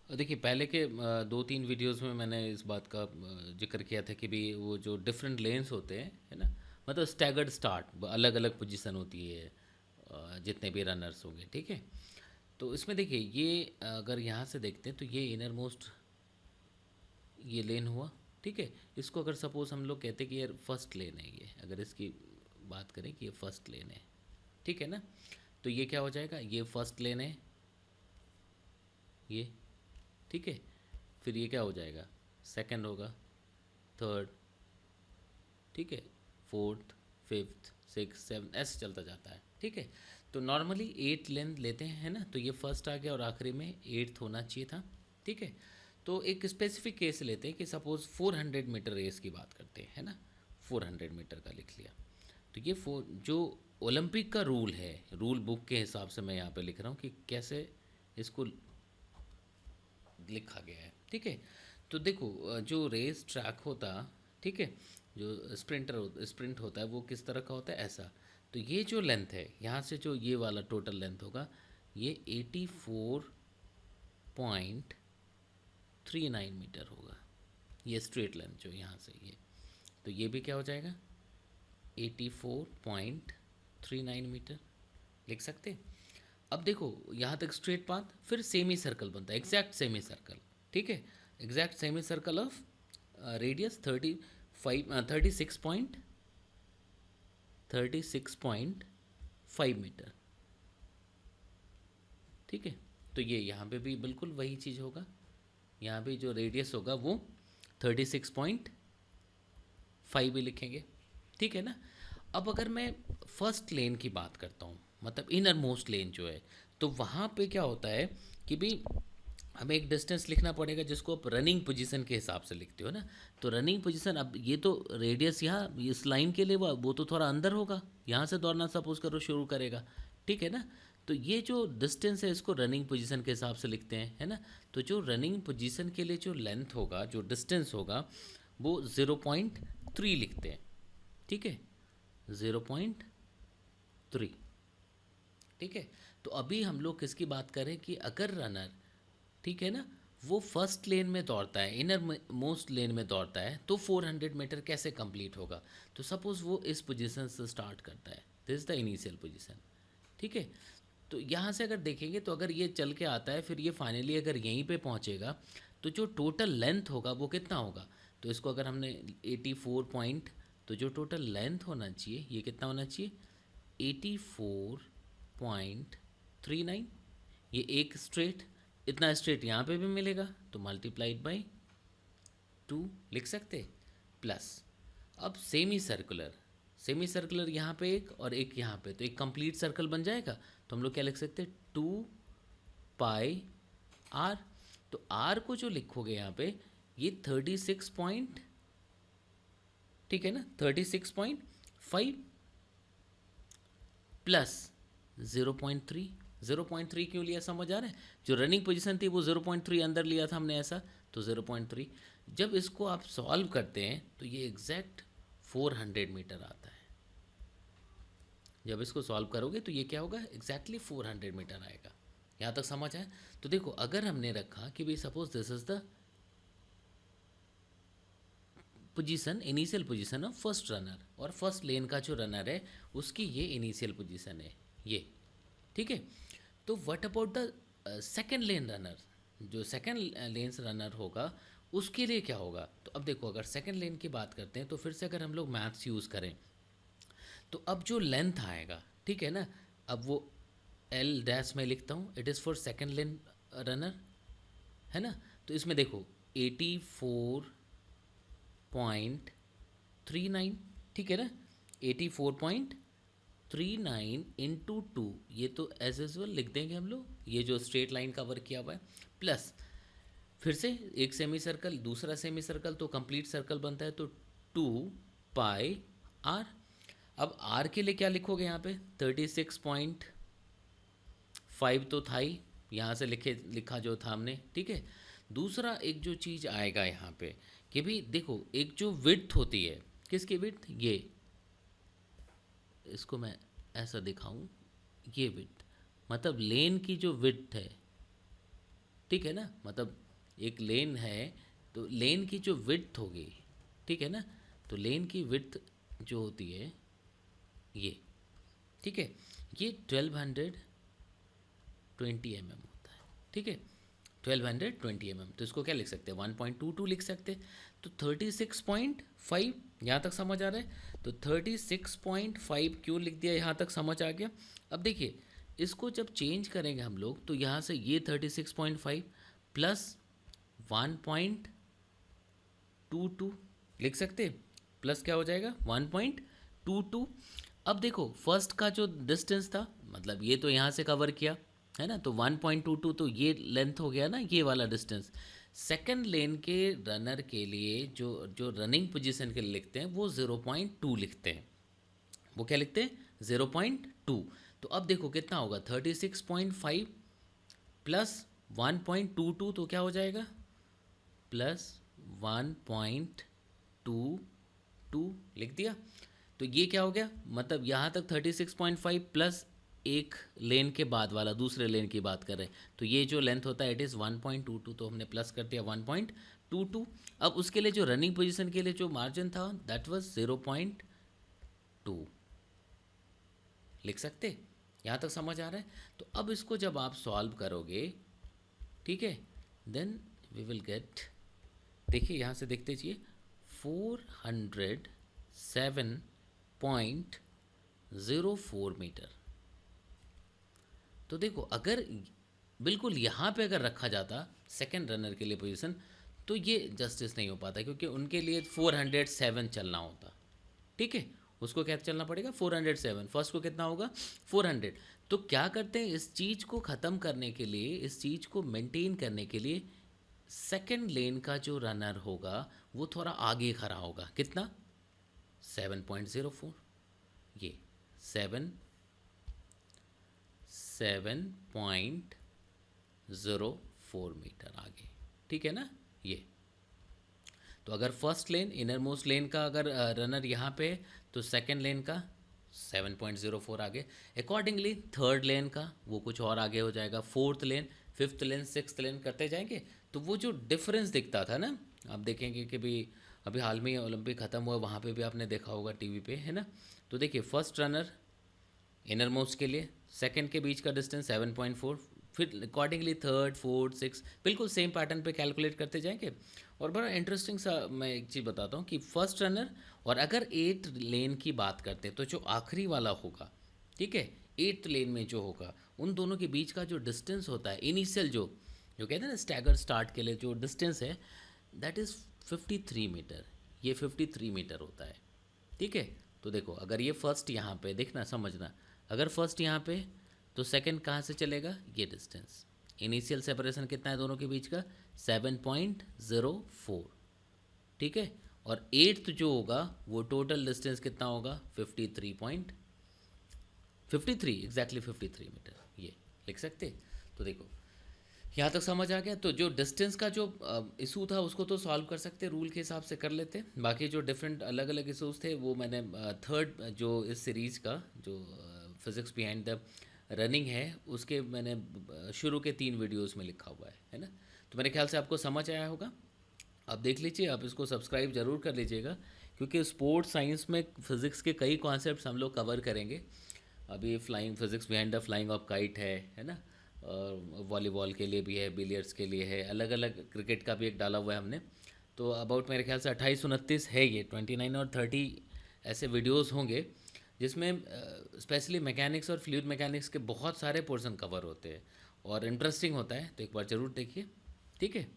देखिए पहले के 2-3 वीडियोस में मैंने इस बात का जिक्र किया था कि भी वो जो डिफरेंट लेन्स होते हैं, है ना? मतलब स्टैगर्ड स्टार्ट, अलग अलग पोजीशन होती है जितने भी रनर्स होंगे, ठीक है? तो इसमें देखिए ये अगर यहाँ से देखते हैं तो ये इनर मोस्ट ये लेन हुआ, ठीक है? इसको अगर सपोज हम लोग कहते हैं कि यार फर्स्ट लेन है ये, अगर इसकी बात करें कि ये फर्स्ट लेन है, ठीक है ना? तो ये क्या हो जाएगा, ये फर्स्ट लेन है ये, ठीक है? फिर ये क्या हो जाएगा, सेकंड होगा, थर्ड, ठीक है, फोर्थ, फिफ्थ, सिक्स, सेवन, ऐसे चलता जाता है, ठीक है? तो नॉर्मली 8 लेंथ लेते हैं, है ना? तो ये फर्स्ट आ गया और आखिरी में 8th होना चाहिए था, ठीक है? तो एक स्पेसिफिक केस लेते हैं कि सपोज़ 400 मीटर रेस की बात करते हैं, है ना? 400 मीटर का लिख लिया। तो ये जो ओलंपिक का रूल है, रूल बुक के हिसाब से मैं यहाँ पे लिख रहा हूँ कि कैसे इसको लिखा गया है, ठीक है? तो देखो जो रेस ट्रैक होता, ठीक है, जो स्प्रिंट होता है वो किस तरह का होता है, ऐसा। तो ये जो लेंथ है यहाँ से, जो ये वाला टोटल लेंथ होगा, ये 84.39 मीटर होगा, ये स्ट्रेट लेंथ जो यहाँ से ये। तो ये भी क्या हो जाएगा, 84.39 मीटर लिख सकते हैं। अब देखो यहाँ तक स्ट्रेट पाथ, फिर सेमी सर्कल बनता है, एग्जैक्ट सेमी सर्कल, ठीक है? Exact semi circle of radius 36.5 metre, ठीक है? तो ये यहाँ पे भी बिल्कुल वही चीज़ होगा, यहाँ पे जो रेडियस होगा वो 36.5 भी लिखेंगे, ठीक है ना? अब अगर मैं फर्स्ट लेन की बात करता हूँ, मतलब इनर मोस्ट लेन जो है, तो वहाँ पे क्या होता है कि भी हमें एक डिस्टेंस लिखना पड़ेगा जिसको आप रनिंग पोजीशन के हिसाब से लिखते हो ना। तो रनिंग पोजीशन, अब ये तो रेडियस यहाँ इस लाइन के लिए वो तो थोड़ा अंदर होगा, यहाँ से दौड़ना सपोज करो शुरू करेगा, ठीक है ना? तो ये जो डिस्टेंस है इसको रनिंग पोजीशन के हिसाब से लिखते हैं, है ना? तो जो रनिंग पोजीशन के लिए जो लेंथ होगा, जो डिस्टेंस होगा, वो 0.3 लिखते हैं, ठीक है? 0.3, ठीक है? तो अभी हम लोग किसकी बात करें कि अगर रनर, ठीक है ना, वो फर्स्ट लेन में दौड़ता है, इनर मोस्ट लेन में दौड़ता है, तो 400 मीटर कैसे कंप्लीट होगा? तो सपोज वो इस पोजीशन से स्टार्ट करता है, this is the initial position, ठीक है? तो यहाँ से अगर देखेंगे तो अगर ये चल के आता है, फिर ये फाइनली अगर यहीं पे पहुँचेगा, तो जो टोटल लेंथ होगा वो कितना होगा? तो इसको अगर हमने 84 पॉइंट, तो जो टोटल लेंथ होना चाहिए ये कितना होना चाहिए, 84.39। ये एक स्ट्रेट, इतना स्ट्रेट यहाँ पे भी मिलेगा, तो मल्टीप्लाइड बाई 2 लिख सकते, प्लस अब सेमी सर्कुलर, सेमी सर्कुलर यहाँ पे एक और एक यहाँ पे, तो एक कंप्लीट सर्कल बन जाएगा। तो हम लोग क्या लिख सकते हैं, 2 पाई आर। तो आर को जो लिखोगे यहाँ पे, ये 36 पॉइंट, ठीक है ना, 36.5 प्लस 0.3। 0.3 क्यों लिया समझ आ रहा है? जो रनिंग पोजीशन थी वो 0.3 अंदर लिया था हमने ऐसा, तो 0.3। जब इसको आप सॉल्व करते हैं तो ये एग्जैक्ट 400 मीटर आता है। जब इसको सॉल्व करोगे तो ये क्या होगा, एग्जैक्टली 400 मीटर आएगा। यहाँ तक समझ आया? तो देखो अगर हमने रखा कि भाई suppose this is the position, initial position of first runner, और फर्स्ट लेन का जो रनर है उसकी ये इनिशियल पोजीशन है ये, ठीक है? तो what about the second lane runner, जो सेकेंड लेन रनर होगा उसके लिए क्या होगा? तो अब देखो अगर सेकेंड लेन की बात करते हैं तो फिर से अगर हम लोग मैथ्स यूज़ करें, तो अब जो लेंथ आएगा, ठीक है ना, अब वो एल डैश में लिखता हूँ, it is for second lane runner, है ना? तो इसमें देखो 84.39, ठीक है ना, 84.39 इंटू 2, ये तो एज यूजल लिख देंगे हम लोग, ये जो स्ट्रेट लाइन कवर किया हुआ है, प्लस फिर से एक सेमी सर्कल, दूसरा सेमी सर्कल, तो कंप्लीट सर्कल बनता है, तो 2 पाई आर। अब आर के लिए क्या लिखोगे यहाँ पे, 36.5 तो था ही, यहाँ से लिखा जो था हमने, ठीक है? दूसरा एक जो चीज़ आएगा यहाँ पे कि भी देखो एक जो विड्थ होती है, किसकी विड्थ, ये, इसको मैं ऐसा दिखाऊं, ये विड्थ मतलब लेन की जो विड्थ है, ठीक है ना, मतलब एक लेन है तो लेन की जो विड्थ होगी, ठीक है ना, तो लेन की विड्थ जो होती है ये, ठीक है, ये 1220 mm होता है, ठीक है, 1220 mm। तो इसको क्या लिख सकते हैं, 1.22 लिख सकते हैं। तो 36.5 यहाँ तक समझ आ रहा है, तो 36.5 क्यों लिख दिया, यहाँ तक समझ आ गया। अब देखिए इसको जब चेंज करेंगे हम लोग, तो यहाँ से ये 36.5 प्लस 1.22 लिख सकते हैं, प्लस क्या हो जाएगा 1.22। अब देखो फर्स्ट का जो डिस्टेंस था, मतलब ये तो यहाँ से कवर किया है ना, तो 1.22 तो ये लेंथ हो गया ना, ये वाला डिस्टेंस। सेकंड लेन के रनर के लिए जो जो रनिंग पोजीशन के लिए लिखते हैं वो 0.2 लिखते हैं, वो क्या लिखते हैं 0.2। तो अब देखो कितना होगा 36.5 प्लस 1.22 तो क्या हो जाएगा प्लस 1.22 लिख दिया। तो ये क्या हो गया, मतलब यहाँ तक 36.5 प्लस एक लेन के बाद वाला दूसरे लेन की बात कर रहे हैं, तो ये जो लेंथ होता है इट इज़ 1.22, तो हमने प्लस कर दिया 1.22। अब उसके लिए जो रनिंग पोजीशन के लिए जो मार्जिन था दैट वाज 0.2 लिख सकते। यहाँ तक समझ आ रहा है। तो अब इसको जब आप सॉल्व करोगे, ठीक है, देन वी विल गेट, देखिए यहाँ से देखते चाहिए 407.04 मीटर। तो देखो अगर बिल्कुल यहाँ पे अगर रखा जाता सेकंड रनर के लिए पोजीशन, तो ये जस्टिस नहीं हो पाता, क्योंकि उनके लिए 407 चलना होता, ठीक है, उसको क्या चलना पड़ेगा 407, फर्स्ट को कितना होगा 400। तो क्या करते हैं इस चीज़ को ख़त्म करने के लिए, इस चीज़ को मेंटेन करने के लिए, सेकंड लेन का जो रनर होगा वो थोड़ा आगे खड़ा होगा, कितना 7.04, ये 7.04 मीटर आगे, ठीक है ना ये। तो अगर फर्स्ट लेन इनर मोस्ट लेन का अगर रनर यहाँ पे है, तो सेकंड लेन का 7.04 आगे, अकॉर्डिंगली थर्ड लेन का वो कुछ और आगे हो जाएगा, फोर्थ लेन, फिफ्थ लेन, सिक्स्थ लेन करते जाएंगे। तो वो जो डिफरेंस दिखता था ना, आप देखेंगे कि भी अभी हाल में ओलंपिक ख़त्म हुआ, वहाँ पे भी आपने देखा होगा टीवी पे, है ना। तो देखिए फर्स्ट रनर इनर मोस्ट के लिए सेकंड के बीच का डिस्टेंस 7.4, फिर अकॉर्डिंगली थर्ड फोर्थ सिक्स बिल्कुल सेम पैटर्न पे कैलकुलेट करते जाएंगे। और बड़ा इंटरेस्टिंग सा मैं एक चीज़ बताता हूँ कि फर्स्ट रनर और अगर एट लेन की बात करते हैं, तो जो आखिरी वाला होगा, ठीक है, एट्थ लेन में जो होगा, उन दोनों के बीच का जो डिस्टेंस होता है इनिशियल जो जो कहते हैं ना स्टैगर स्टार्ट के लिए जो डिस्टेंस है दैट इज़ 53 मीटर, ये 53 मीटर होता है, ठीक है। तो देखो अगर ये फर्स्ट यहाँ पे देखना समझना, अगर फर्स्ट यहाँ पे तो सेकंड कहाँ से चलेगा, ये डिस्टेंस इनिशियल सेपरेशन कितना है दोनों के बीच का 7.04, ठीक है, और एट्थ जो होगा वो टोटल डिस्टेंस कितना होगा 53 एग्जैक्टली 53 मीटर, ये लिख सकते। तो देखो यहाँ तक समझ आ गया। तो जो डिस्टेंस का जो इशू था उसको तो सॉल्व कर सकते, रूल के हिसाब से कर लेते, बाकी जो डिफरेंट अलग अलग इशूज़ थे वो मैंने थर्ड जो इस सीरीज़ का जो फिज़िक्स बिहाइंड द रनिंग है उसके मैंने शुरू के 3 वीडियोस में लिखा हुआ है ना। तो मेरे ख्याल से आपको समझ आया होगा। आप देख लीजिए, आप इसको सब्सक्राइब ज़रूर कर लीजिएगा, क्योंकि स्पोर्ट्स साइंस में फ़िज़िक्स के कई कॉन्सेप्ट्स हम लोग कवर करेंगे। अभी flying physics behind the flying of kite है ना, और वॉलीबॉल के लिए भी है, बिलियर्ड्स के लिए है, अलग अलग क्रिकेट का भी एक डाला हुआ है हमने। तो अबाउट मेरे ख्याल से 28-29 है, ये 29 और 30 ऐसे वीडियोस होंगे जिसमें स्पेशली मैकेनिक्स और फ्लूइड मैकेनिक्स के बहुत सारे पोर्शन कवर होते हैं और इंटरेस्टिंग होता है। तो एक बार ज़रूर देखिए, ठीक है।